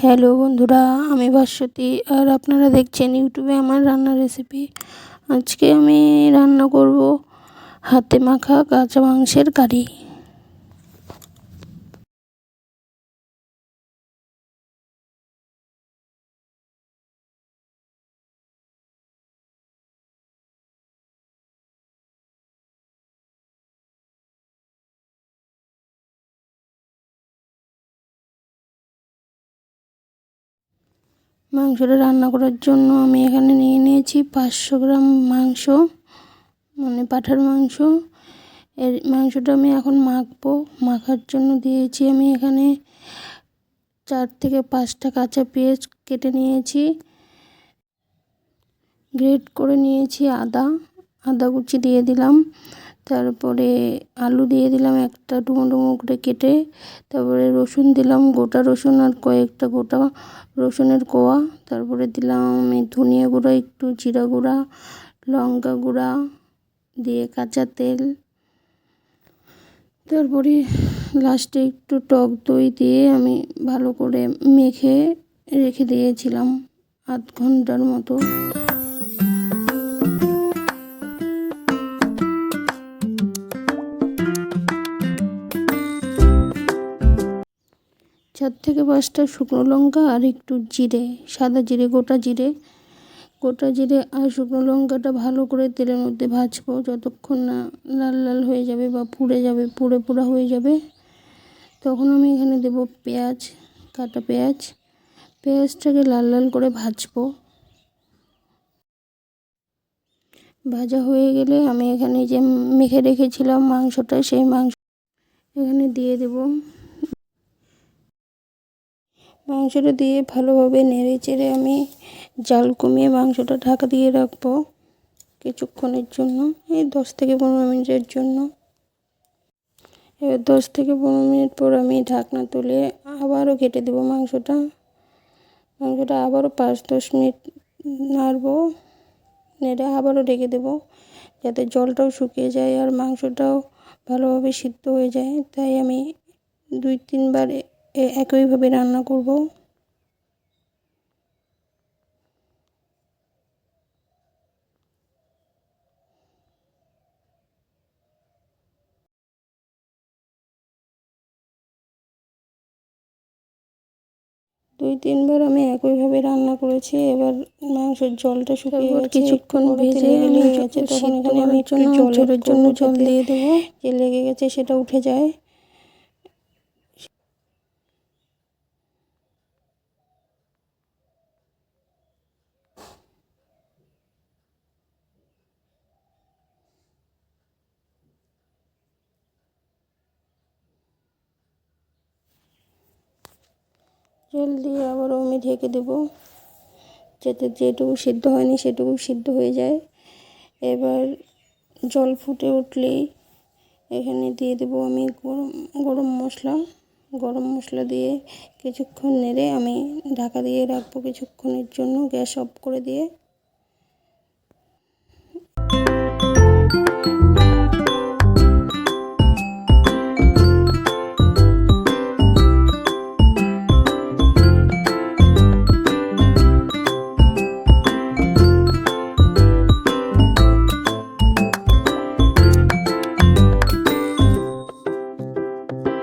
Hello বন্ধুরা, আমি ভাস্বতী আর আপনারা দেখছেন ইউটিউবে আমার রান্নার রেসিপি। আজকে আমি রান্না করব হাতে মাখা কাঁচা মাংসের কারি। মাংসটা রান্না করার জন্য আমি এখানে নিয়ে নিয়েছি 500 গ্রাম মাংস, মানে পাঁঠার মাংস। এর মাংসটা আমি এখন মাখার জন্য দিয়েছি আমি এখানে 4 থেকে 5টা কাঁচা পেঁয়াজ কেটে নিয়েছি, গ্রেট করে নিয়েছি। আদা কুচি দিয়ে দিলাম, তারপরে আলু দিয়ে দিলাম একটা ডুমো ডুমো করে কেটে, তারপরে রসুন দিলাম, গোটা রসুন আর কয়েকটা গোটা রসুনের কোয়া। তারপরে দিলাম আমি ধনিয়া গুঁড়া, একটু জিরা গুঁড়া, লঙ্কা গুঁড়া দিয়ে কাঁচা তেল, তারপরে লাস্টে একটু টক দই দিয়ে আমি ভালো করে মেখে রেখে দিয়েছিলাম আধ ঘন্টার মতো। 4 থেকে 5টা শুকনো লঙ্কা আর একটু জিরে, সাদা জিরে, গোটা জিরে আর শুকনো লঙ্কাটা ভালো করে তেলের মধ্যে ভাজবো যতক্ষণ না লাল লাল হয়ে যাবে বা পুড়ে যাবে, পুড়া হয়ে যাবে। তখন আমি এখানে দেব পেঁয়াজ, কাটা পেঁয়াজটাকে লাল লাল করে ভাজবো। ভাজা হয়ে গেলে আমি এখানে যে মেখে রেখেছিলাম মাংসটা, সেই মাংস এখানে দিয়ে দেব। মাংসটা দিয়ে ভালোভাবে নেড়ে চেড়ে আমি জাল কমিয়ে মাংসটা ঢাকা দিয়ে রাখবো কিছুক্ষণের জন্য, এই 10 থেকে 15 মিনিটের জন্য। এবার 10 থেকে 15 মিনিট পর আমি ঢাকনা তুলে আবারও কেটে দেবো মাংসটা আবারও 5-10 মিনিট নাড়বো, নেড়ে আবারও ঢেকে দেবো যাতে জলটাও শুকিয়ে যায় আর মাংসটাও ভালোভাবে সিদ্ধ হয়ে যায়। তাই আমি 2-3 বার একইভাবে রান্না করব। দুই তিনবার আমি একইভাবে রান্না করেছি। এবার মাংসের জলটা শুকিয়ে গেছে, কিছুক্ষণ ভেজে লেগে গেছে, তখন এখানে আমি একটু জলের জন্য জল দিয়ে দেবো, যে লেগে গেছে সেটা উঠে যায়। জল দিয়ে আবারও আমি ঢেকে দেবো যাতে যেটুকু সিদ্ধ হয়নি সেটুকু সিদ্ধ হয়ে যায়। এবার জল ফুটে উঠলেই এখানে দিয়ে দেবো আমি গরম মশলা দিয়ে কিছুক্ষণ নেড়ে আমি ঢাকা দিয়ে রাখবো কিছুক্ষণের জন্য, গ্যাস অফ করে দিয়ে।